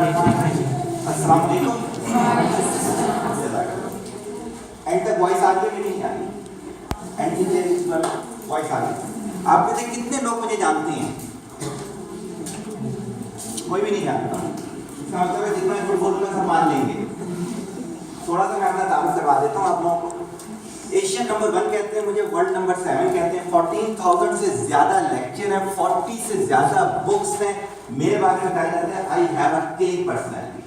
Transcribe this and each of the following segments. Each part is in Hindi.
अस्सलाम वालेकुम। एंड तक वॉइस आ रही है, नहीं आ रही? एंड वॉइस आ रही है। आप में से कितने लोग मुझे जानते हैं? कोई भी नहीं जानता। इसका मतलब है जितना झूठ बोलूंगा सब मान लेंगे। थोड़ा सा मैं अपना तारुफ करवा देता हूँ आप लोगों को। एशिया नंबर 1 कहते हैं मुझे, वर्ल्ड नंबर 7 कहते हैं। 14,000 से ज्यादा लेक्चर है, 40 से ज्यादा बुक्स हैं। मेरे बारे में बताया जाता है I have a clean personality.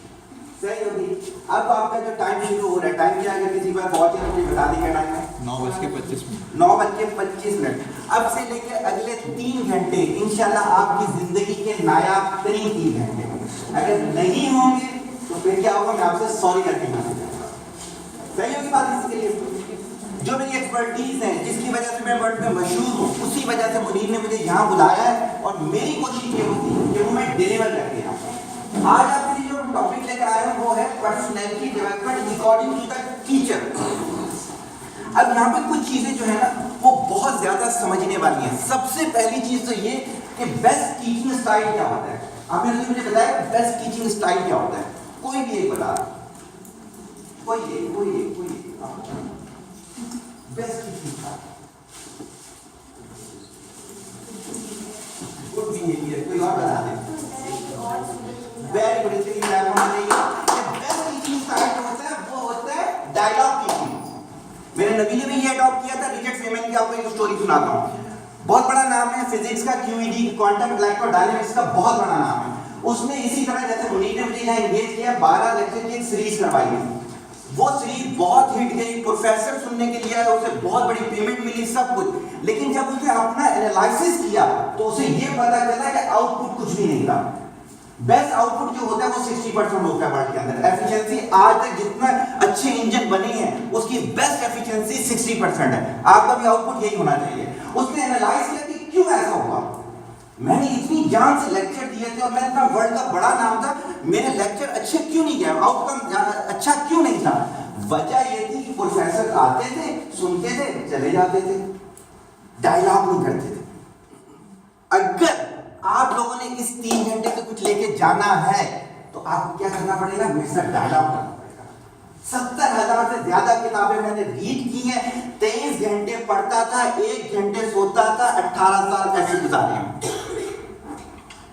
सही होगी। अब आपका जो टाइम शुरू हो रहा है, टाइम क्या है? अगर किसी बार बहुत है मुझे बता दें टाइम है 9:25। 9:25। अब से लेकर अगले 3 घंटे इंशाल्लाह आपकी जिंदगी के नायाब तरीन 3 घंटे होंगे। अगर नहीं होंगे तो फिर क्या होगा? मैं आपसे सॉरी करके मांगना चाहूंगा। सही होगी बात? इसके लिए जो मेरी एक्सपर्टीज है, जिसकी वजह से मैं वर्ल्ड में मशहूर हूँ, उसी वजह से मुनीर ने मुझे यहाँ बुलाया है और मेरी कोशिश ये होती कि वो मैं डिलीवर करके आऊँ। आज आपके लिए जो टॉपिक लेकर आया हूँ वो है personality development according to the teacher. अब यहाँ पे कुछ चीजें जो है ना वो बहुत ज्यादा समझने वाली हैं। सबसे पहली चीज तो ये कि बेस्ट टीचिंग स्टाइल क्या होता है। आपने मुझे बताया बेस्ट टीचिंग स्टाइल क्या होता है? कोई भी एक बता, कोई best teaching style good behaviour, कोई और बता दे। Very good. इसलिए मैं बेस्ट टीचिंग स्टाइल जो होता है वो होता है डायलॉग टीचिंग। मेरे नबी ने भी ये अडॉप्ट किया था। रिचर्ड फेमन की आपको एक स्टोरी सुनाता हूँ। बहुत बड़ा नाम है फिजिक्स का, QED क्वांटम इलेक्ट्रोडायनामिक्स का बहुत बड़ा नाम है। उसने इसी तरह जैसे मुनीर ने मुझे यहाँ एंगेज किया, 12 लेक्चर की एक सीरीज करवाई है। वो सीरीज बहुत हिट गई, प्रोफेसर सुनने के लिए आया, उसे बहुत बड़ी पेमेंट मिली, सब कुछ। लेकिन जब उसने अपना एनालिसिस किया तो उसे ये पता चला कि आउटपुट कुछ भी नहीं था। बेस्ट आउटपुट जो होता है वो 60% होता है वर्ल्ड के अंदर। एफिशिएंसी आज तक जितना अच्छे इंजन बने हैं उसकी बेस्ट एफिशिएंसी 60% है। आपका भी आउटपुट यही होना चाहिए। उसने एनालाइज किया कि क्यों ऐसा हुआ। मैंने इतनी जान से लेक्चर दिए थे और मैं इतना वर्ल्ड का बड़ा नाम था, मेरे लेक्चर अच्छे क्यों नहीं गए, आउटकम अच्छा क्यों नहीं था? वजह ये थी कि प्रोफेसर आते थे, सुनते थे, चले जाते थे, डायलॉग नहीं करते थे। अगर आप लोगों ने इस 3 घंटे से कुछ लेके जाना है तो आपको क्या करना पड़ेगा? मेरे साथ डायलॉग करना पड़ेगा। 70,000 से ज्यादा किताबें मैंने रीड की हैं। 23 घंटे पढ़ता था, 1 घंटे सोता था, 18 साल कैसे गुजारे हैं।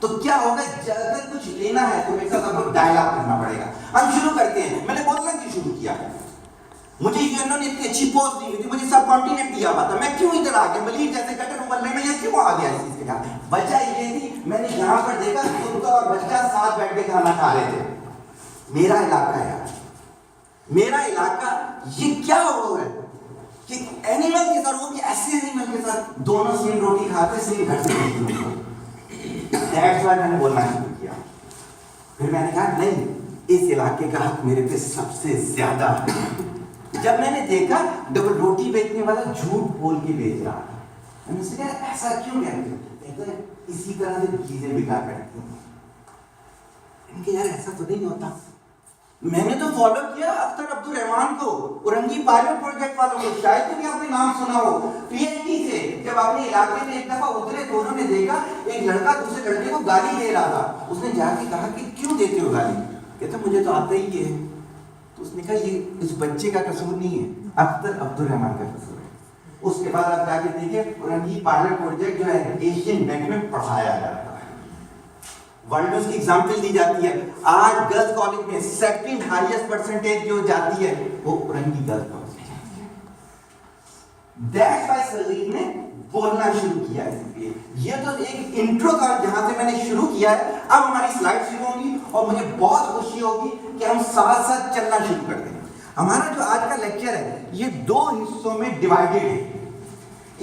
तो क्या होगा? अगर कुछ लेना है तो मेरे साथ आपको डायलॉग करना पड़ेगा। हम शुरू करते हैं। मैंने बोलना क्यों शुरू किया? मुझे यूएनओ ने इतनी अच्छी पोस्ट दी थी, मुझे सब कॉन्टिनेंट दिया हुआ था, मैं क्यों इधर आ गया? मलिक जैसे कटर उबलने में यहाँ क्यों आ गया? इस चीज के साथ वजह ये थी, मैंने यहाँ पर देखा कुत्ता और बच्चा साथ बैठ के खाना खा रहे थे। मेरा इलाका है यार, मेरा इलाका, ये क्या हो रहा है कि एनिमल के साथ, वो भी ऐसे एनिमल के साथ दोनों सेम रोटी खाते, सेम घर से। दैट्स व्हाई मैंने बोलना शुरू किया। फिर मैंने कहा नहीं, इस इलाके का हक मेरे पे सबसे ज्यादा है। जब मैंने देखा डबल रोटी बेचने वाला झूठ बोल के बेच रहा था, मैंने उससे कहा ऐसा क्यों कहते हैं? इसी तरह से चीजें बिका करती हैं। इनके यार ऐसा तो नहीं होता। मैंने तो फॉलो किया अख्तर अब्दुल रहमान को, उरंगी पायलट प्रोजेक्ट वालों को, शायद तो भी आपने नाम सुना हो। PhD से जब अपने इलाके में एक दफा उतरे तो उन्होंने देखा एक लड़का दूसरे लड़के को गाली दे रहा था। उसने जाके कहा कि क्यों देते हो गाली? कहता मुझे तो आता ही है। तो उसने कहा ये इस बच्चे का कसूर नहीं है, अख्तर अब्दुल रहमान का कसूर है। उसके बाद आप जाके देखिए उरंगी पायलट प्रोजेक्ट जो है एशियन बैंक में पढ़ाया जाता है, वर्ल्ड में उसकी एग्जाम्पल दी जाती है। आज गर्ल्स कॉलेज में सेकंड हाईएस्ट परसेंटेज जो जाती है वो उरंगी गर्ल्स कॉलेज में जाती है। दैट्स व्हाई सलीम ने बोलना शुरू किया है। ये तो एक इंट्रो था जहां से मैंने शुरू किया है। अब हमारी स्लाइड शुरू होंगी और मुझे बहुत खुशी होगी कि हम साथ साथ चलना शुरू कर दें। हमारा जो आज का लेक्चर है ये 2 हिस्सों में डिवाइडेड है।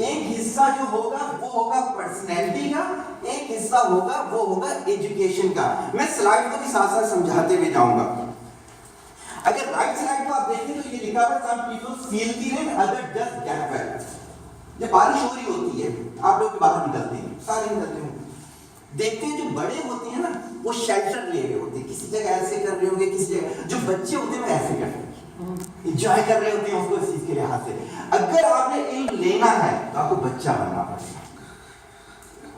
एक हिस्सा जो होगा वो होगा पर्सनैलिटी का, एक हिस्सा होगा वो होगा एजुकेशन का। मैं स्लाइड को भी साथ साथ समझाते हुए जाऊंगा। अगर राइट साइड को आप देखें तो ये लिखा है some people feel the rain other just get wet. जब बारिश हो रही होती है आप लोग बाहर निकलते हैं, सारे निकलते हैं, देखते हैं जो बड़े होते हैं ना वो शेल्टर ले रहे होते हैं, किसी जगह ऐसे कर रहे होंगे, किसी जगह जो बच्चे होते हैं वो ऐसे कर रहे हैं, एंजॉय कर रहे होते हैं उसको इस चीज के लिहाज से। अगर आपने इल्म लेना है तो आपको बच्चा बनना पड़ेगा।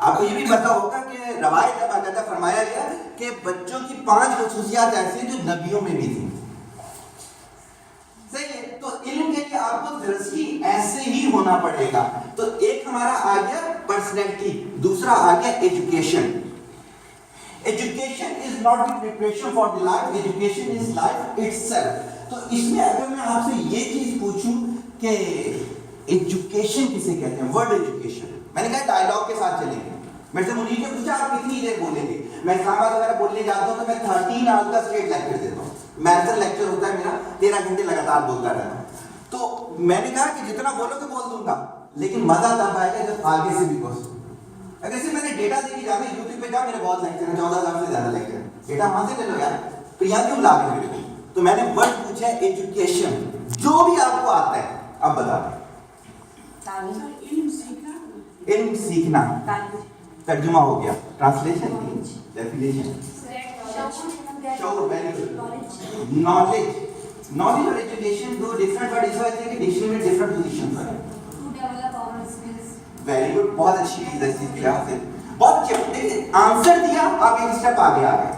आपको ये भी पता होगा कि में रवायत है, बाकायदा फरमाया गया कि बच्चों की 5 खुसूसियात ऐसी हैं जो नबियों में भी थी। सही है, तो इल्म के लिए आपको दरअसल ऐसे ही होना पड़ेगा। तो एक हमारा आ गया पर्सनैलिटी, दूसरा आ गया education. Education is not the preparation for the life, education is life itself. तो इसमें अगर मैं आपसे ये चीज पूछूं कि एजुकेशन किसे कहते हैं, वर्ड एजुकेशन, मैंने कहा डायलॉग के साथ चलेंगे। मेरे से मुनीर ने पूछा आप कितनी देर बोलेंगे, मैं इस्लामाबाद वगैरह बोलने जाता हूँ तो मैं 13 आवर्स का स्ट्रेट लेक्चर देता हूँ। मैराथन लेक्चर होता है मेरा, 13 घंटे लगातार बोलता रहता हूँ। तो मैंने कहा कि जितना बोलोगे बोल दूंगा, लेकिन मजा तब आएगा जब आगे से भी बोलो। अगर सिर्फ मैंने डेटा देके जाना, यूट्यूब पे जाओ मेरे बहुत लेक्चर हैं, 14,000 से ज्यादा लेक्चर हैं, डेटा वहां से ले लो यार, तो यहाँ क्यों ला रहे हो? तो मैंने वर्ड पूछा है एजुकेशन, जो भी आपको आता है आप बता दें। इल्म सीखना, तर्जुमा हो गया, ट्रांसलेशन, डेफिनेशन, नॉलेज। नॉलेज और एजुकेशन दो डिफरेंट वर्ड, इस वजह से डिक्शनरी में डिफरेंट पोजीशन पर है। वेरी गुड, बहुत अच्छी चीज है इस चीज के लिहाज से, बहुत अच्छी। देखिए आंसर दिया, आप एक स्टेप आगे आ गए,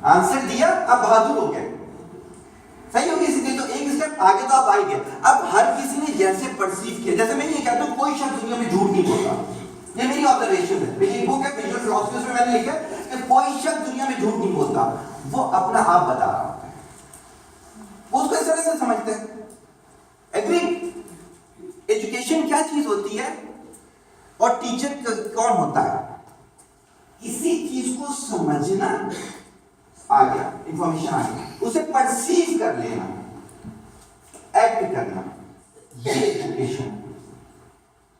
आंसर दिया आप बहादुर हो गए, सही हो गई इसलिए, तो एक स्टेप आगे तो आप आएंगे। अब हर किसी ने जैसे परसीव किया, जैसे मैं ये कहता हूँ कोई शख्स दुनिया में झूठ नहीं बोलता, ये मेरी ऑब्जर्वेशन है, मेरी बुक है विजुअल फिलॉसफी, उसमें मैंने लिखा है कि कोई शख्स दुनिया में झूठ नहीं बोलता, वो अपना आप बता रहा होता है, वो उसको इस तरह से समझते हैं। एग्री? एजुकेशन क्या चीज होती है और टीचर कौन होता है? किसी चीज को समझना आ गया, इंफॉर्मेशन आ गया, उसे परसीव कर लेना, एक्ट करना, ये एजुकेशन।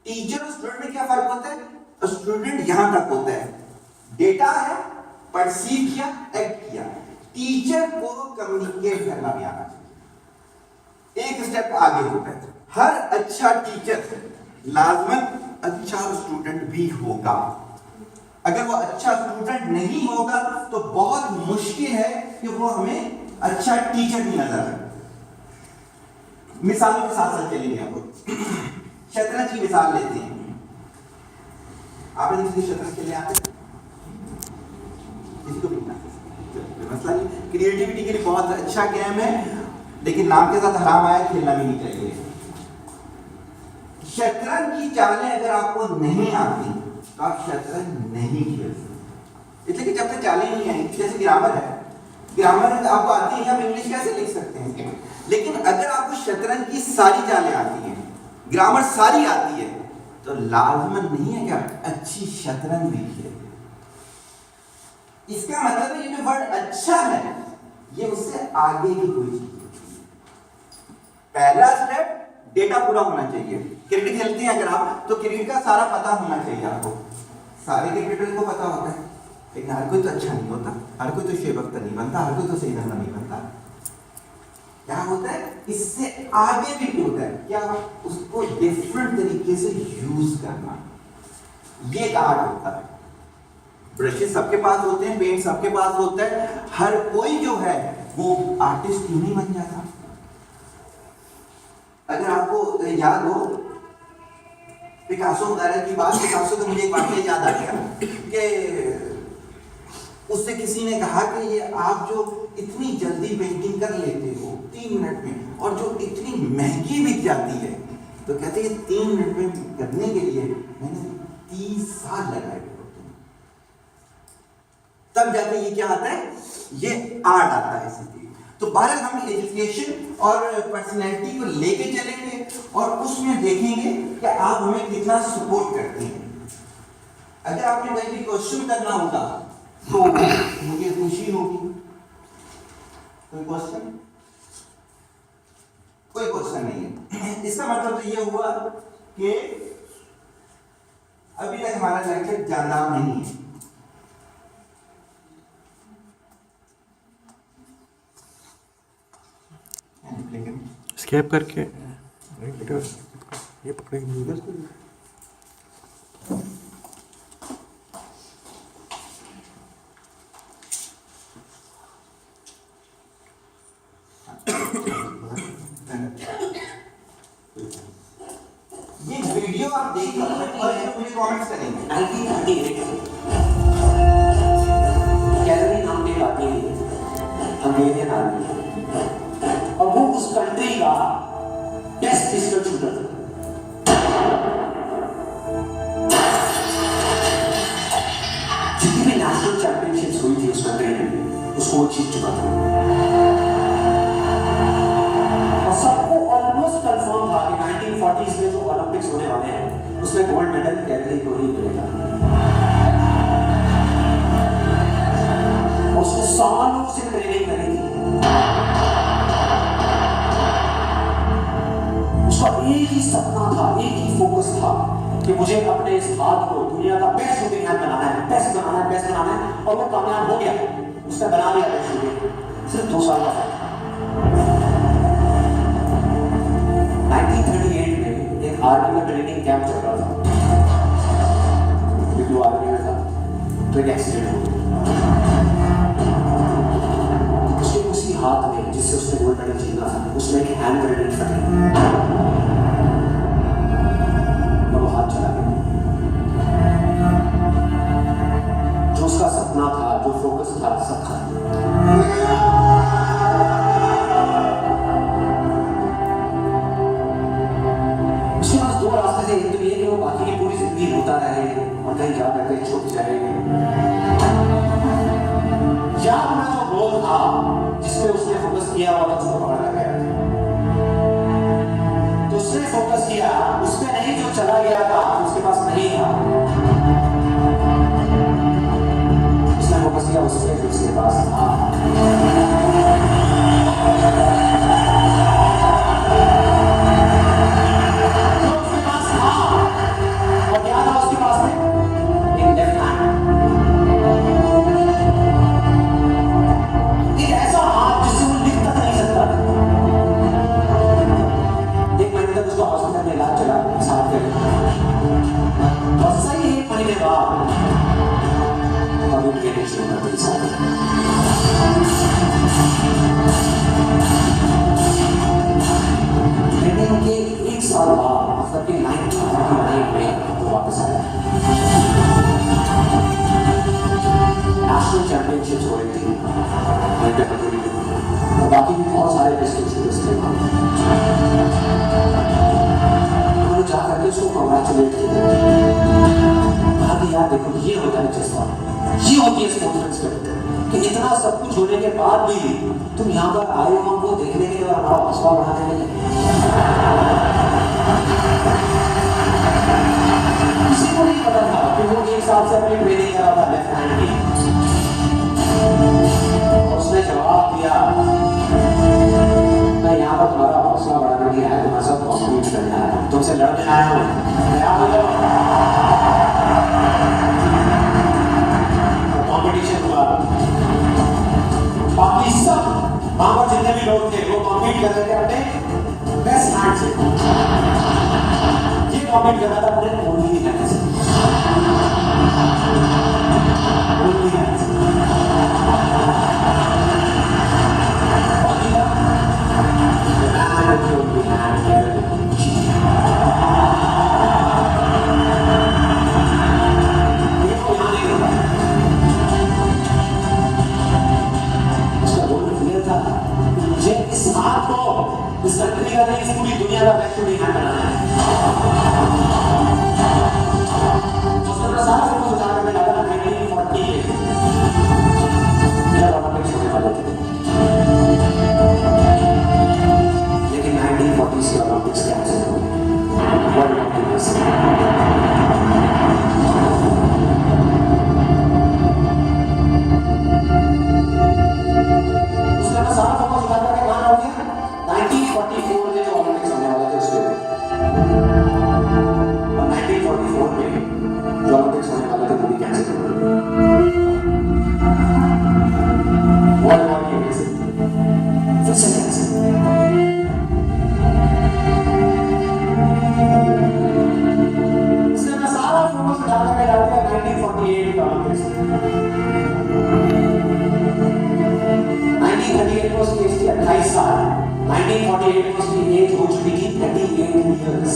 टीचर और स्टूडेंट में क्या फर्क होता है? स्टूडेंट यहां तक होता है, डेटा है, परसीव किया, एक्ट किया। टीचर को कम्युनिकेट करना भी आना चाहिए, एक स्टेप आगे होता है। हर अच्छा टीचर लाजमन अच्छा स्टूडेंट भी होगा। अगर वो अच्छा स्टूडेंट नहीं होगा तो बहुत मुश्किल है कि वो हमें अच्छा टीचर नहीं नजर आए। मिसालों के साथ साथ चलेंगे आपको। शतरंज की मिसाल लेते हैं, आपने किसी शतरंज खेलने आते हैं? इसको भी मसला नहीं, क्रिएटिविटी के लिए बहुत अच्छा गेम है, लेकिन नाम के साथ हराम आया, खेलना भी नहीं चाहिए। शतरंज की चालें अगर आपको नहीं आती तो आप शतरंज नहीं खेल सकते, इसलिए कि जब तक चालें नहीं आएंगी, जैसे ग्रामर है, ग्रामर आपको आती है, आप इंग्लिश कैसे लिख सकते हैं, लेकिन अगर आपको शतरंज की सारी चालें आती हैं, ग्रामर सारी आती है, तो लाजमन नहीं है कि आप अच्छी शतरंज भी खेलें। इसका मतलब है ये जो वर्ड अच्छा है, ये उससे आगे की कोई चीज। पहला स्टेप डेटा पूरा होना चाहिए। क्रिकेट खेलते हैं अगर आप, तो क्रिकेट का सारा पता होना चाहिए आपको, सारे क्रिकेटर्स को पता होता है, लेकिन हर कोई तो अच्छा नहीं होता, हर कोई तो शेख अख्तर नहीं बनता, हर कोई तो सही रन नहीं बनता। क्या होता है, इससे आगे भी होता है क्या, उसको डिफरेंट तरीके से यूज करना, ये एक आर्ट होता है। ब्रशेस सबके पास होते हैं, पेंट सबके पास होता है, हर कोई जो है वो आर्टिस्ट क्यों नहीं बन जाता? अगर आपको याद हो पिकासो वगैरह की बात, पिकासो तो मुझे एक वाकया याद आ गया कि उससे किसी ने कहा कि ये आप जो इतनी जल्दी पेंटिंग कर लेते हो 3 मिनट में, और जो इतनी महंगी बिक जाती है, तो कहते हैं 3 मिनट में करने के लिए मैंने 30 साल लगाए, तब जाके ये क्या आता है, ये आर्ट आता है। इसी तो बहरहाल हम एजुकेशन और पर्सनैलिटी को लेके चलेंगे और उसमें देखेंगे कि आप हमें कितना सपोर्ट करते हैं। अगर आपने कोई भी क्वेश्चन करना होगा तो मुझे खुशी होगी। कोई क्वेश्चन? कोई क्वेश्चन नहीं है। इसका मतलब तो ये हुआ कि अभी तक हमारा लेक्चर ज्यादा नहीं है। स्केप करके ये पकड़ेंगे। ये वीडियो आप देखिए और मुझे कमेंट्स करेंगे। एक आती है हंगेरियन आर्मी और वो उस कंट्री का बेस्ट पिस्टल शूटर था। जितनी भी नेशनल चैंपियनशिप्स हुई थी उस कंट्री में उसको वो जीत चुका था और सबको ऑलमोस्ट कंफर्म था कि 1940s में जो ओलंपिक्स होने वाले हैं उसमें गोल्ड मेडल कैथरी को ही मिलेगा। उसने सालों से ट्रेनिंग करी थी। उसका एक ही सपना था, एक ही फोकस था कि मुझे अपने इस हाथ को दुनिया का बेस्ट शूटिंग हैंड बनाना है, बेस्ट बनाना है, बेस्ट बनाना है और वो कामयाब हो गया। उसने बना लिया बेस्ट शूटिंग सिर्फ 2 साल का था। 1938 में एक आर्मी का ट्रेनिंग कैंप चल रहा था, बिल्कुल आर्मी में था, तो एक एक्सीडेंट हो गया। उसी हाथ में जिससे उसने गोल्ड मेडल जीतना था उसमें एक हैंड ग्रेनेड फटी और वो हाथ चला गया। जो उसका सपना था, जो फोकस था, सब खत्म। उसके पास 2 रास्ते थे, एक तो ये कि वो बाकी की पूरी जिंदगी होता रहे और कहीं जाकर कहीं छुप जाएगी, या अपना जो गोल था जिसपे उसने फोकस किया और उसको पकड़ लगाया तो उसने फोकस किया उस पे नहीं जो चला गया था उसके पास नहीं था, उसने फोकस किया उस पे जो उसके पास था। जो उसके पास था और क्या था उसके पास में एक लेफ्ट हैंड, एक ऐसा हाथ जिससे वो लिख तक नहीं सकता। 1 महीने तक उसको हॉस्पिटल में इलाज चला इस हाथ पे और सही 1 महीने बाद अभी ट्रेनिंग शुरू कर दी सारी। ट्रेनिंग के 1 साल बाद मतलब कि 1939 में वो वापस आया। नेशनल चैंपियनशिप्स हो रही थी और बाकी भी बहुत सारे डिस्ट्रिक्ट्स थे वहाँ। उन्होंने जा करके उसको कॉन्ग्रेचुलेट किया, कहा कि यार देखो ये होता है जज्बा, ये होती है स्पोर्ट्समैन स्पिरिट कि इतना सब कुछ होने के बाद भी तुम यहाँ पर आए हो हमको देखने के लिए और हमारा हौसला बढ़ाने के लिए। किसी को नहीं पता था कि वो 1 साल से अपनी ट्रेनिंग करा था लेफ्ट हैंड की। उसने जवाब दिया मैं यहाँ पर तुम्हारा हौसला बढ़ाने के लिए आया, तुम्हारे साथ कॉम्पीट करने आया, तुमसे लड़ने आया हूँ, तैयार हो जाओ। कॉम्पिटिशन हुआ, बाकी सब वहाँ पर जितने भी लोग थे वो कॉम्पीट कर रहे थे अपने बेस्ट हैंड से, ये कॉम्पीट कर रहा था अपने ओनली हैंड से, ओनली हैंड से। इस कंट्री का नहीं, इस पूरी दुनिया का बेस्ट शूटिंग हैंड बनाना है। उसने सारा फोकस उठा कर लगा 1940 मेरा ओलंपिक्स होने वाले थे, लेकिन 1940 के ओलंपिक्स कैंसिल हो गए। वर्ल्ड ओलंपिक्स उसने सारा फोकस उठा कर कहाँ हो गया 1944 में जो ओलंपिक्स होने वाले थे उसके और 1944 में जो ओलंपिक्स होने वाले थे वो भी कैंसिल हो गए। वर्ल्ड वॉर की वजह से फिर से कैंसिल। उसने अपना सारा फोकस उठा कर डाल दिया 1948 के ओलंपिक्स। 1938 में उसकी एज थी 28 साल, 1948 में उसकी एज हो चुकी थी 38 इयर्स।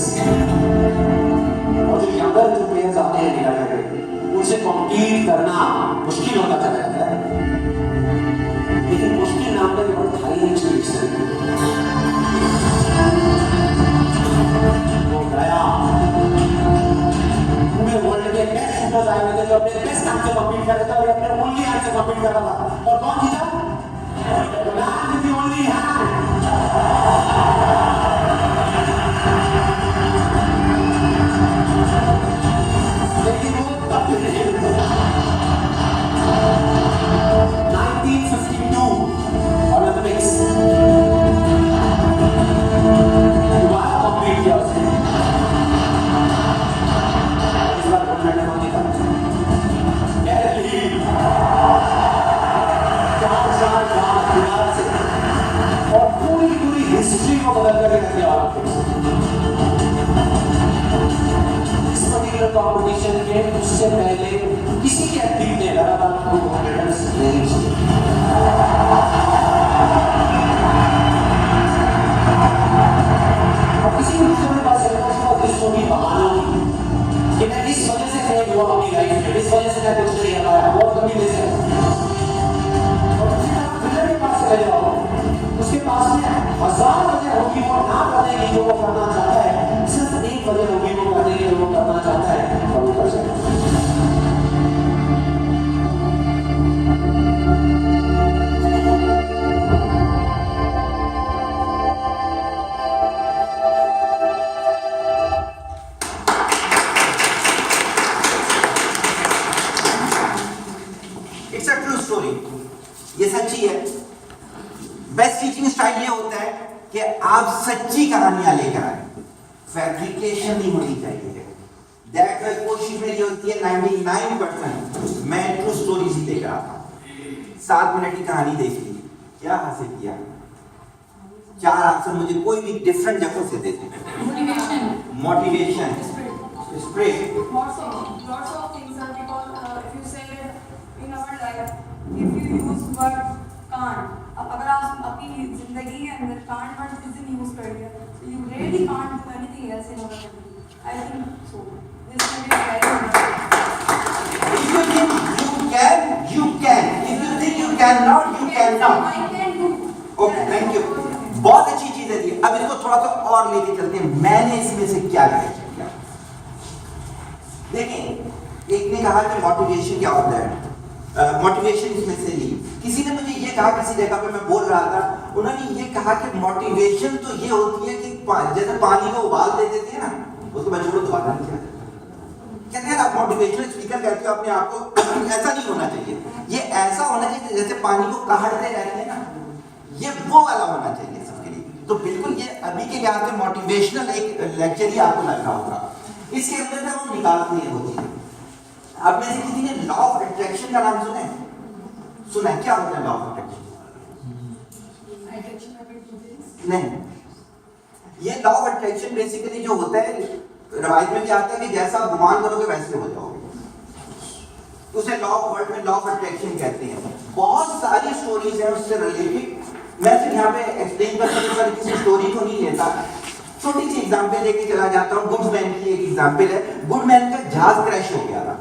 और जो यंगर जो प्लेयर्स आते हैं निकल कर उनसे कॉम्पीट हैंड से कम्पीट कर रहा था और ये अपने ओनली हैंड से कम्पीट कर रहा था। और कौन जीता? Man with the only hand. लेकिन वो तब भी नहीं हुआ। 1952 ओलंपिक्स दोबारा कम्पीट किया उसने। इस बार गोल्ड मेडल कौन जीता? दिल्ली 4 साल बाद गुजरात से, और पूरी हिस्ट्री को बदल कर रख दिया इस पर्टिकुलर कॉम्पिटिशन के। उससे पहले किसी के एथलीट ने लगातार 2 मेडल्स नहीं जीते। अब किसी भी दूसरे के पास स्टोरी बहाना नहीं कि मैं इस वजह से फेल हुआ अपनी लाइफ में, इस वजह से मैं कुछ नहीं कर पाया, बहुत कमी ले से। और उसी तरह विनर के पास चले जाओ, उसके पास में 1000 वजह होगी वो ना करने की जो वो करना चाहता है, सिर्फ एक वजह होगी वो करने की जो वो करना चाहता है, और वो कर सकता है। इट्स अ ट्रू स्टोरी, ये सच्ची है। बेस्ट टीचिंग स्टाइल ये होता है कि आप सच्ची कहानियां लेकर आए, फैब्रिकेशन नहीं होनी चाहिए। दैट वे कोशिश मेरी होती है 99% मैं ट्रू स्टोरीज ही लेकर आता हूं। 7 मिनट की कहानी देख ली, क्या हासिल किया? 4 आंसर मुझे कोई भी डिफरेंट जगह से दे दे। Motivation, spirit, Lots of things are because if you say that in our life, if you use word can't, अब अगर आप अपनी जिंदगी के अंदर can't word जिस दिन use कर दिया, so you really can't do anything else in our life. I think so. This will be very important. if you think you can, you can. If you think you cannot, you cannot. I can do. Okay, thank you. बहुत अच्छी चीज है ये। अब इसको थोड़ा सा और लेके चलते हैं, मैंने इसमें से क्या किया। देखिए, एक ने कहा कि मोटिवेशन क्या होता है, मोटिवेशन इसमें से ली। किसी ने मुझे ये कहा, किसी जगह पे मैं बोल रहा था, उन्होंने ये कहा कि मोटिवेशन तो ये होती है कि जैसे पानी को उबाल दे देते हैं ना, उसको मैं छोड़ो दोबारा नहीं किया। कहते हैं आप मोटिवेशनल स्पीकर कहते हो अपने आप को, ऐसा नहीं होना चाहिए। ये ऐसा होना चाहिए जैसे पानी को काढ़ते रहते हैं ना, ये वो वाला होना चाहिए सबके लिए। तो बिल्कुल ये अभी के लिहाज से मोटिवेशनल एक लेक्चर ही आपको लग रहा होगा। इसके अंदर से हम निकालते हैं वो चीजें। अब में से किसी ने लॉ ऑफ अट्रैक्शन का नाम सुना है? सुना है? क्या होता है लॉ ऑफ अट्रैक्शन? नहीं, ये लॉ ऑफ अट्रैक्शन बेसिकली जो होता है, रवायत में क्या आता है कि जैसा आप गुमान करोगे वैसे हो जाओगे। उसे लॉ ऑफ वर्ड में लॉ ऑफ अट्रैक्शन कहते हैं। बहुत सारी स्टोरीज हैं उससे रिलेटेड, मैं सिर्फ यहाँ पे एक्सप्लेन करने पर किसी स्टोरी को नहीं लेता, छोटी सी एग्जांपल लेके चला जाता हूँ। गुडमैन की एक एग्जांपल है। गुडमैन का जहाज क्रैश हो गया था,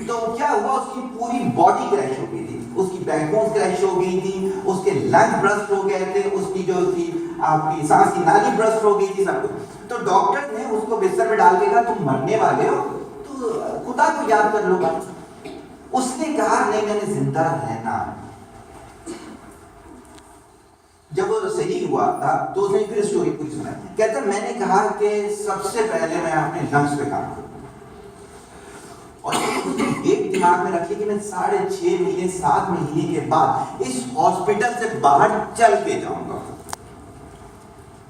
तो क्या हुआ, उसकी पूरी बॉडी क्रैश हो गई थी, उसकी बैकबोन क्रैश हो गई थी, उसके लंग ब्रस्ट हो गए थे, उसकी जो थी आपकी सांस की नाली ब्रस्ट हो गई थी, सब कुछ। तो डॉक्टर ने उसको बिस्तर में डाल के कहा तुम मरने वाले हो, तो खुदा को याद कर लो। उसने कहा नहीं, मैंने जिंदा रहना। जब वो सही हुआ था तो उसने फिर स्टोरी पूरी सुनाई। कहता मैंने कहा कि सबसे पहले मैं अपने लंग्स पे काम करूं, और एक दिमाग में रखिए कि मैं 6.5 महीने 7 महीने के बाद इस हॉस्पिटल से बाहर चल के जाऊंगा।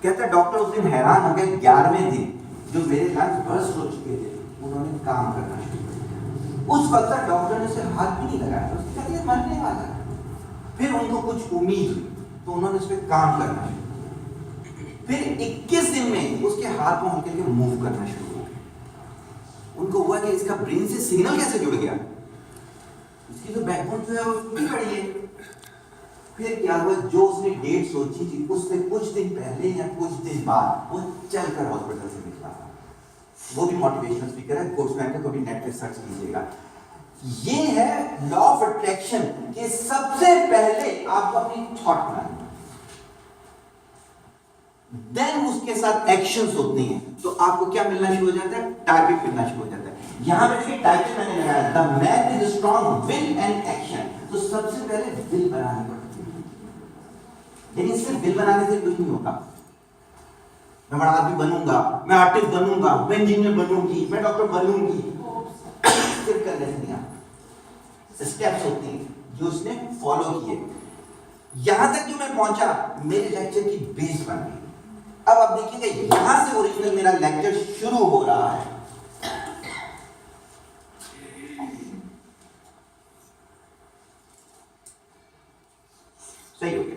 कहता डॉक्टर उस दिन हैरान हो गए। 11वें दिन जो मेरे लंग्स बर्स्ट हो चुके थे, उन्होंने काम करना शुरू किया। उस वक्त डॉक्टर ने उसे हाथ भी नहीं लगाया, उसने कहा ये मरने वाला है। फिर उनको कुछ उम्मीद हुई तो उन्होंने उस पर काम करना शुरू किया। फिर 21 दिन में उसके हाथ में हल्के हल्के मूव करना शुरू हो गया। उनको हुआ कि इसका ब्रेन से सिग्नल कैसे जुड़ गया, इसकी तो बैकबोन जो है वो टूटी पड़ी है। फिर क्या हुआ, जो उसने डेट सोची थी उससे कुछ दिन पहले या कुछ दिन बाद वो चलकर हॉस्पिटल से निकला। वो भी मोटिवेशनल स्पीकर है, गुड्समैन का, कभी नेट पे सर्च कीजिएगा। ये है लॉ ऑफ अट्रैक्शन कि सबसे पहले आपको अपनी थॉट बनानी, देन उसके साथ एक्शंस होती हैं, तो आपको क्या मिलना शुरू हो जाता है, टारगेट मिलना शुरू हो जाता है। यहाँ पे देखिए टाइटल मैंने लगाया the man with strong will and action. तो सबसे पहले विल बनानी पड़ती है, लेकिन सिर्फ विल बनाने से कुछ नहीं होता। मैं बड़ा आदमी बनूंगा, मैं आर्टिस्ट बनूंगा, मैं इंजीनियर बनूंगी, मैं डॉक्टर बनूंगी, सिर्फ करने से नहीं आता। स्टेप्स होते हैं जो उसने फॉलो किए। यहां तक जो मैं पहुंचा मेरे लेक्चर की बेस बन गई। अब आप देखिएगा यहां से ओरिजिनल मेरा लेक्चर शुरू हो रहा है। सही हो गया,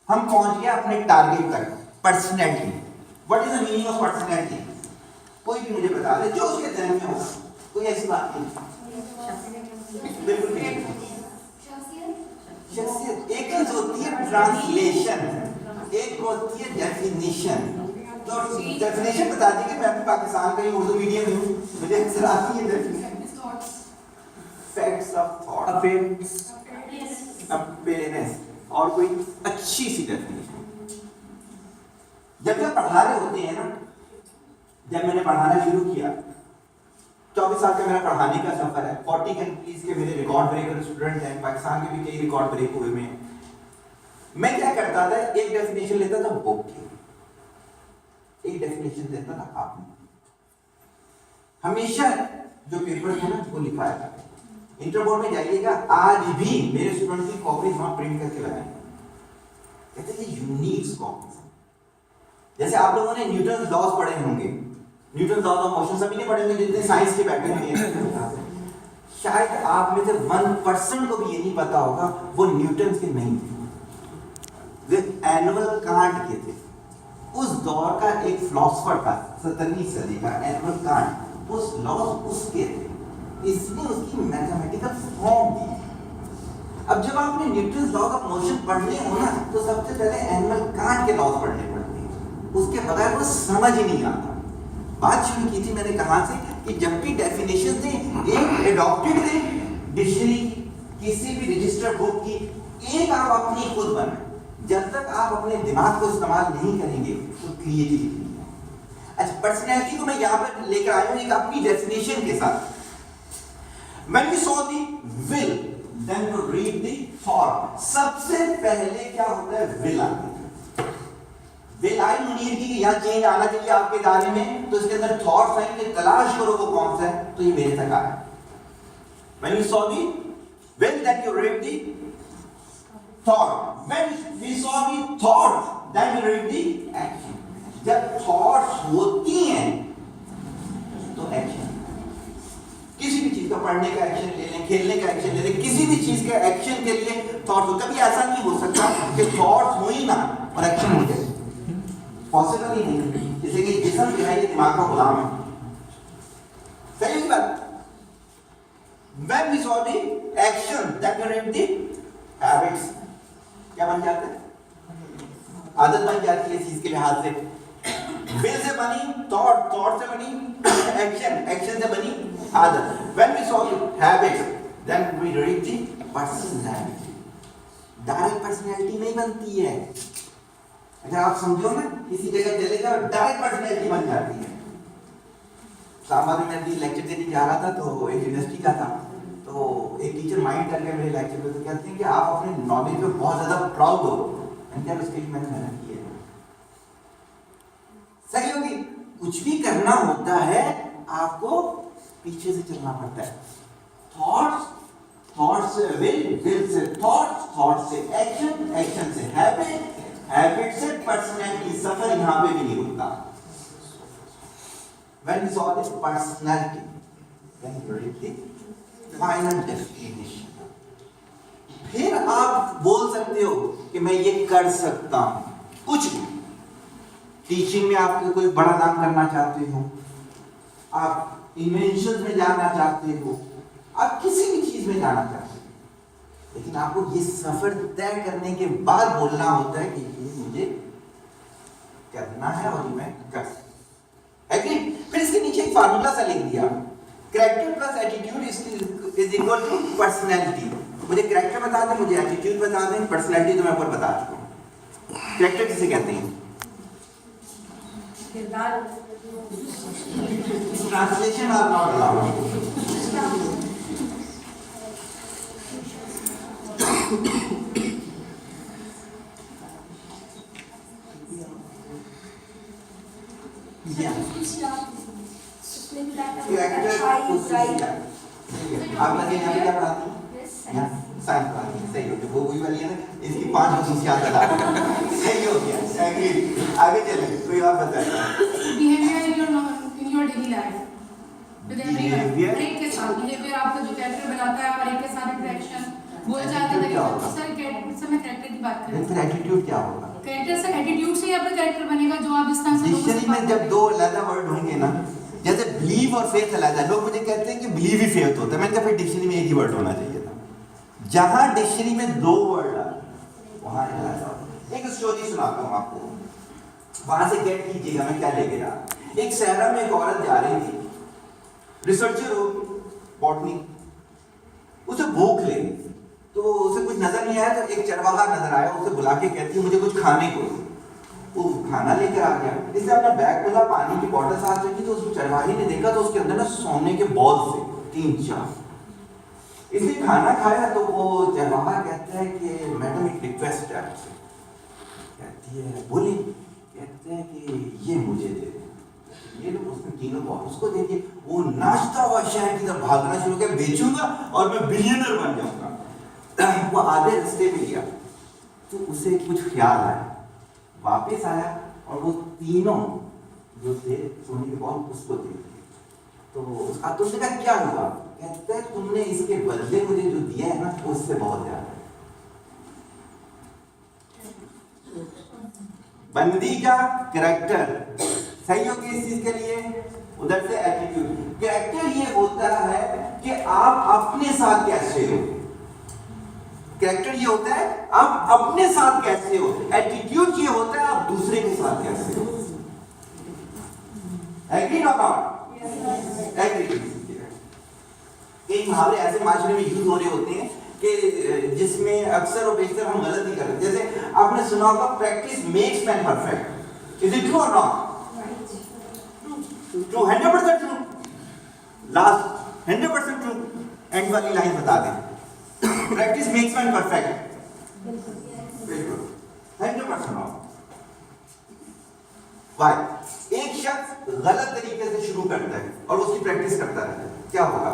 हम पहुंच गए अपने टारगेट तक, personality. What is the meaning of personality? कोई भी मुझे बता दे जो उसके ध्यान में होगा, कोई ऐसी बात नहीं। बिल्कुल नहीं। शख्सियत एक चीज होती है ट्रांसलेशन, एक होती है डेफिनेशन। तो डेफिनेशन बता दी कि मैं भी पाकिस्तान का ही उर्दू मीडियम में हूँ, मुझे अक्सर आती है definition. Facts of thought, awareness, और कोई अच्छी सी डेफिनेशन। जब पढ़ा रहे होते हैं ना, जब मैंने पढ़ाना शुरू किया 24 साल का मेरा पढ़ाने का सफर है, 40 कंट्रीज के मेरे रिकॉर्ड ब्रेकर स्टूडेंट हैं, पाकिस्तान के भी कई रिकॉर्ड ब्रेक हुए में। मैं क्या करता था, एक डेफिनेशन लेता था बुक की, एक डेफिनेशन देता था आपने। हमेशा जो पेपर था ना वो लिखाया था। इंटर बोर्ड में जाइएगा, आज भी मेरे स्टूडेंट की कॉपीज वहां प्रिंट करके लगाएंगे, कहते हैं यूनिक कॉपीज। जैसे आप लोगों ने न्यूटन लॉज पढ़े होंगे, न्यूटन लॉज ऑफ मोशन सभी ने पढ़े होंगे जितने साइंस के बैठे हैं। शायद आप में से 1% को भी ये नहीं पता होगा वो न्यूटन के नहीं थे, वे एनुअल कांट के थे। उस दौर का एक फिलोसोफर था 17वीं सदी का एनुअल कांट, उस लॉज उसके थे, इसने उसकी मैथमेटिकल फॉर्म दी। अब जब आपने न्यूटन लॉज ऑफ मोशन पढ़ने हो ना, तो सबसे पहले एनुअल कांट के लॉज पढ़ने पड़ते हैं, उसके बगैर वो समझ ही नहीं आता। बात शुरू की थी मैंने कहा से कि जब भी डेफिनेशन थे, एक एडॉप्टेड थे डिक्शनरी किसी भी रजिस्टर्ड बुक की, एक आप अपनी खुद बनाए। जब तक आप अपने दिमाग को इस्तेमाल नहीं करेंगे तो क्रिएटिविटी नहीं है। अच्छा, पर्सनैलिटी को मैं यहाँ पर लेकर आया हूँ एक अपनी डेफिनेशन के साथ। When we saw the will, then to read the thought. सबसे पहले क्या होता है, will आती है। will आई मुनीर की यहाँ चेंज आना चाहिए आपके दायरे में, तो इसके अंदर थॉट्स आएंगे, तलाश करो वो कौन सा है, तो ये मेरे तक आया। When we saw the will, then you read the thought. When we saw the thought, then you read the action. जब थॉट्स होती हैं तो एक्शन। किसी भी चीज का पढ़ने का एक्शन ले लें, खेलने का एक्शन ले लें, किसी भी चीज के एक्शन के लिए थॉट हो। कभी ऐसा नहीं हो सकता कि थॉट्स हो ही ना और एक्शन हो जाए, पॉसिबल ही नहीं। जैसे कि जिस्म जो है ये दिमाग का गुलाम है, सही है बात। When we saw the action, that we read the habits, क्या बन जाता है, आदत बन जाती है चीज के लिहाज से। will से बनी थॉट, थॉट से बनी एक्शन, एक्शन से बनी आदत। When we saw the habits, then we read the personality. Direct personality नहीं बनती है। अगर आप समझो ना, किसी जगह चले जाओ डायरेक्ट पर्सनैलिटी बन जाती है। सामान्य में भी लेक्चर देने जा रहा था, तो एक यूनिवर्सिटी का था, तो एक टीचर माइंड कर गया मेरे लेक्चर में, तो कहते हैं कि आप अपने नॉलेज पे बहुत ज्यादा प्राउड हो, एंड उसके लिए मैंने मेहनत की है। सही होगी, कुछ भी करना होता है आपको पीछे से चलना पड़ता है। थॉट्स, थॉट्स से will, will say thoughts, thought से एक्शन, एक्शन से हैबिट, हैबिट से पर्सनैलिटी। सफर यहां पे भी नहीं रुकता। When we saw this personality, then we read the final definition. फिर आप बोल सकते हो कि मैं ये कर सकता हूं कुछ भी। टीचिंग में आप कोई बड़ा नाम करना चाहते हो, आप इन्वेंशन में जाना चाहते हो, आप किसी भी चीज में जाना चाहते हो, लेकिन आपको ये सफर तय करने के बाद बोलना होता है कि ये मुझे करना है और मैं कर सकता हूं। फिर इसके नीचे एक फार्मूला सा लिख दिया, character plus attitude is equal to personality. मुझे कैरेक्टर बता दें, मुझे एटीट्यूड बता दें, पर्सनैलिटी तो मैं ऊपर बता चुका हूं। कैरेक्टर किसे कहते हैं? Translation are not allowed. आप लगे यहाँ पे क्या पढ़ाती हैं? यहाँ साइंस पढ़ाती हैं, सही हो गया। वो वही वाली है ना, इसकी 5 खसूसियात बता सही हो गया। आगे चलें, कोई और बताएगा। Behavior in your daily life. With everyone. Behavior? हर एक के साथ behavior आपका जो कैरेक्टर बनाता है, हर एक के साथ इंटरेक्शन बोल जाते हैं। क्या होगा? सर मैं कैरेक्टर की बात कर रही हूँ। फिर एटीट्यूड क्या होगा? कैरेक्टर से एटीट्यूड से ही आपका कैरेक्टर बनेगा जो आप इस तरह से लोगों से डिक्शनरी में जब दो अलग वर्ड होंगे ना, जैसे बिलीव और फेथ अलग है, लोग मुझे कहते हैं कि बिलीव ही फेथ होता है, मैंने कहा फिर डिक्शनरी में एक ही वर्ड होना चाहिए था। जहां डिक्शनरी में 2 वर्ड है वहां एक स्टोरी सुनाता हूं आपको, वहां से गेट कीजिएगा मैं क्या लेके जा रहा। एक सहरा में एक औरत जा रही थी, रिसर्चर हो बॉटनी, उसे भूख लगी तो उसे कुछ नजर नहीं आया, तो एक चरवाहा नजर आया, उसे बुला के कहती है मुझे कुछ खाने को। वो खाना लेकर आ गया, इसने अपना बैग खोला, पानी की बोतल साथ रखी, तो उस चरवाही ने देखा तो उसके अंदर ना सोने के बॉल थे 3-4। इसने खाना खाया तो वो चरवाहा कहता है कि मैडम एक रिक्वेस्ट है आपसे। कहती है बोली, कहते हैं कि ये मुझे दे दे। ये लोग उसने तीनों को उसको दे दिए। वो नाचता हुआ शहर की तरफ भागना शुरू किया, बेचूंगा और मैं बिलियनर बन जाऊंगा। वो आधे रास्ते में गया तो उसे कुछ ख्याल आया, वापस आया और वो तीनों जो थे सोने के बॉल उसको दे दिए। तो तुमने कहा क्या हुआ? कहते हैं तुमने इसके बदले मुझे जो दिया है ना उससे बहुत ज्यादा। बंदी का कैरेक्टर सही हो गया इस चीज के लिए, उधर से एटीट्यूड। कैरेक्टर ये होता है कि आप अपने साथ कैसे हो, कैरेक्टर ये होता है आप अपने साथ कैसे हो, एटीट्यूड ये होता है आप दूसरे के साथ कैसे हो। एग्री और नॉट? एग्री। कई मुहावरे ऐसे माशरे में यूज हो रहे होते हैं कि जिसमें अक्सर और बेशतर हम गलती करते हैं। जैसे आपने सुना होगा practice makes man perfect. Is it true और not? True, 100% true. Last 100% true, and वाली लाइन बता दें। प्रैक्टिस मेक्स मैन परफेक्ट, बिल्कुल 100% ऑफ। वाई? एक शख्स गलत तरीके से शुरू करता है और उसकी प्रैक्टिस करता रहता है, क्या होगा?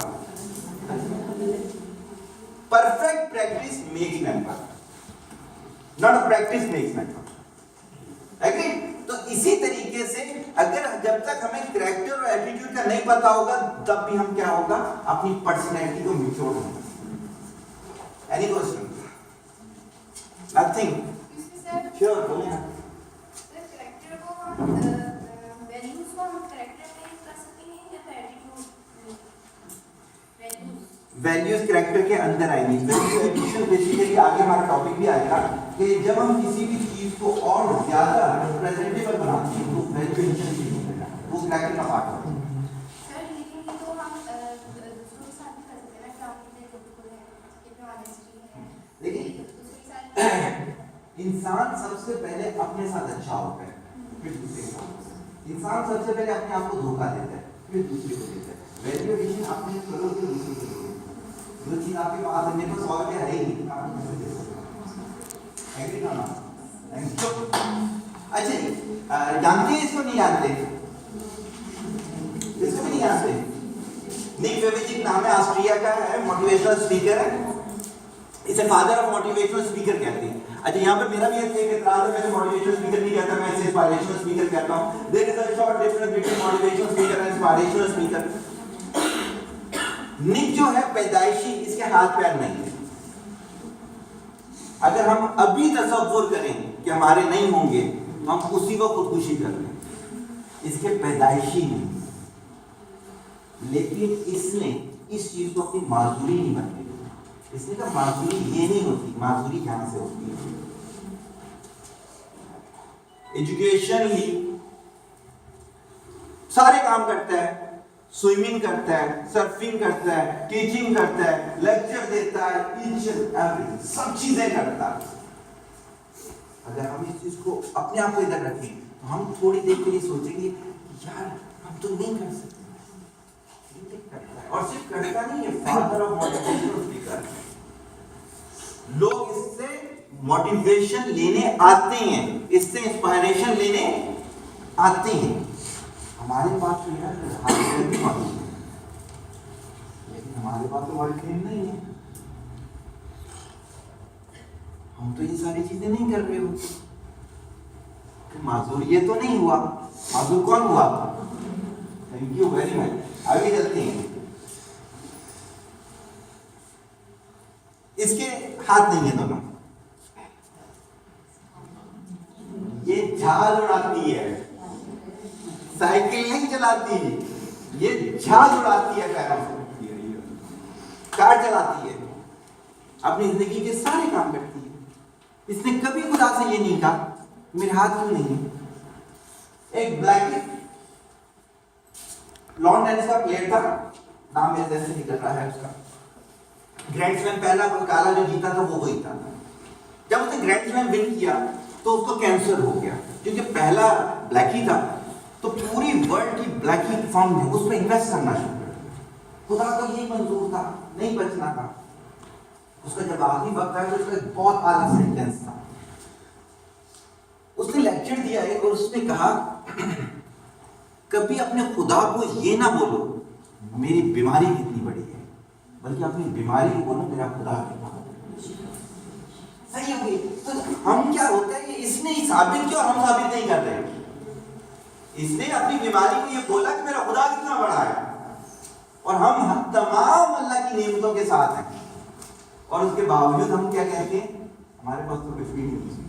Perfect practice makes man perfect, not a practice makes man perfect. Agree? तो इसी तरीके से अगर जब तक हमें कैरेक्टर और एटीट्यूड का नहीं पता होगा तब भी हम क्या होगा अपनी पर्सनैलिटी को मैच्योर होंगे। Any question? Nothing. Sure, बोलिए ना। कैरेक्टर को हम वैल्यूज को हम कैरेक्टर में कर सकते हैं या फिर एटीट्यूड? वैल्यूज कैरेक्टर के अंदर आएंगी। वैल्यूज बेसिकली आगे हमारा टॉपिक भी आएगा कि जब हम किसी भी चीज को और ज्यादा प्रेजेंटेबल बनाते हैं तो वैल्यूएशन भी होगा, वो कैरेक्टर का पार्ट होता है। सर लेकिन ये तो हम दूसरों के साथ भी कर सकते हैं ना, कि आप कितने खुद हैं, कितना ऑनेस्टी है। देखिए दूसरों के साथ इंसान सबसे पहले अपने साथ अच्छा होता है, फिर दूसरे के साथ। इंसान सबसे पहले अपने आप को धोखा देता है, फिर दूसरे को देता है। वैल्यूएशन अपने करो फिर दूसरे को दो। जो चीज आपके पास है, मेरे को 100 रुपये है ही नहीं, आप दूसरे दे सकते हो। एग्री ना? Thank you. अच्छा जी, जानते हैं इसको? नहीं जानते? इसको भी नहीं जानते? निक वेविचिक नाम है, ऑस्ट्रिया का है, मोटिवेशनल स्पीकर है। इसे फादर ऑफ मोटिवेशनल स्पीकर कहते हैं। अच्छा, यहाँ पे मेरा भी एक एतराज है, मैं मोटिवेशनल स्पीकर नहीं कहता, मैं इसे इंस्पिरेशनल स्पीकर कहता हूँ। There is a short difference between motivational speaker and inspirational speaker. Nick जो है पैदाइशी, इसके हाथ पैर नहीं है। अगर हम अभी तसव्वुर करें कि हमारे नहीं होंगे, हम उसी को खुदकुशी कर लें। इसके पैदाइशी नहीं, लेकिन इसने इस चीज को अपनी माजूरी नहीं बनने दी। इसने कहा माजूरी ये नहीं होती, माजूरी यहां से होती है। एजुकेशन ही सारे काम करता है, स्विमिंग करता है, सर्फिंग करता है, टीचिंग करता है, लेक्चर देता है, ईच एंड एवरीथिंग, सब चीजें करता है। अगर हम इस चीज को अपने आप को इधर रखें तो हम थोड़ी देर के लिए सोचेंगे यार हम तो नहीं कर सकते, ऑथर ऑफ मोटिवेशनल स्पीकर। लोग इससे मोटिवेशन लेने आते हैं, इससे इंस्पायरेशन लेने आते हैं। हमारे पास तो यार हार्डवेयर भी मौजूद है, लेकिन हमारे पास तो वर्ल्ड फेम नहीं है। हम तो ये सारी चीजें नहीं कर रहे होते। तो माजूर ये तो नहीं हुआ। माजूर कौन हुआ? Thank you very much. आगे चलते हैं। इसके हाथ नहीं है दोनों, ये जहाज उड़ाती है, साइकिल नहीं चलाती, ये जहाज उड़ाती है, पैरों से कार चलाती है, अपनी जिंदगी के सारे काम करती है। इसने कभी खुदा से ये नहीं कहा मेरे हाथ क्यों नहीं है। एक ब्लैकी लॉन टेनिस का प्लेयर था, नाम मेरे जैसे निकल रहा है उसका, ग्रैंड स्लैम पहला काला जो जीता था वो वही था। जब उसने ग्रैंड स्लैम विन किया तो उसको कैंसर हो गया, क्योंकि पहला ब्लैकी था। तो पूरी वर्ल्ड की ब्लैकी फर्म ने उस पर इन्वेस्ट करना शुरू कर दिया। खुदा को यही मंजूर था, नहीं बचना था। उसका जब आखिरी वक्त आया तो उसका एक बहुत आला सेंटेंस था। उसने लेक्चर दिया है और उसने कहा कभी अपने खुदा को ये ना बोलो मेरी बीमारी कितनी बड़ी है, बल्कि अपनी बीमारी को बोलो मेरा खुदा कितना सही हो गई। तो हम क्या होता है, इसने ही साबित किया और हम साबित नहीं कर रहे। इसने अपनी बीमारी को ये बोला कि मेरा खुदा कितना बड़ा है, और हम तमाम अल्लाह की नेमतों के साथ हैं, और उसके बावजूद हम क्या कहते हैं हमारे पास तो कुछ भी नहीं।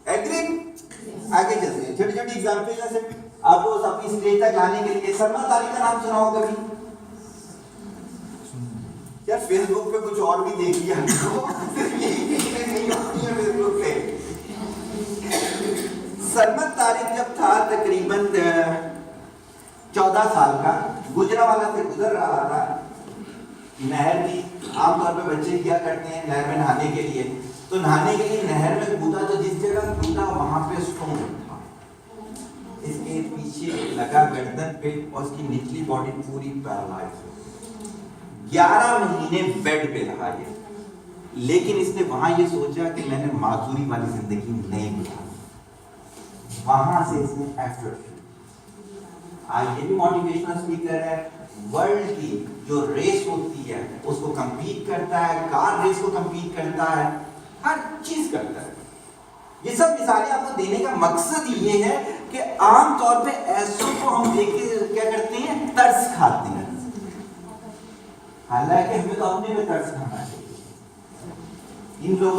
एग्री? आगे चलते हैं। छोटी छोटी एग्जाम्पल जैसे आपको अपनी स्टेज तक लाने के लिए सलमान तारी का नाम सुना हो कभी? यार फेसबुक पे कुछ और भी देख लिया नहीं होती है फेसबुक पे। सलमान तारिक जब था तकरीबन 14 साल का, गुजरावाला से गुजर रहा था। नहर थी, आमतौर पे बच्चे क्या करते हैं नहर में नहाने के लिए, तो नहाने के लिए नहर में कूदा, तो जिस जगह कूदा वहां पे स्टोन था, इसके पीछे लगा गर्दन पे, और उसकी निचली बॉडी पूरी पैरालाइज हो। 11 महीने बेड पे रहा ये, लेकिन इसने वहां ये सोचा कि मैंने माजूरी वाली जिंदगी नहीं गुजारी। वहां से इसने एफर्ट किया। आज ये भी मोटिवेशनल स्पीकर है। वर्ल्ड की जो रेस होती है उसको कंपीट करता है, कार रेस को कंपीट करता है, हर चीज करता है। ये सब मिसालें आपको देने का मकसद ये है कि आम तौर पे ऐसों को हम देख के क्या करते हैं, तरस खाते हैं। हालांकि हमें तो अपने में तरस खाना चाहिए। इन लोगों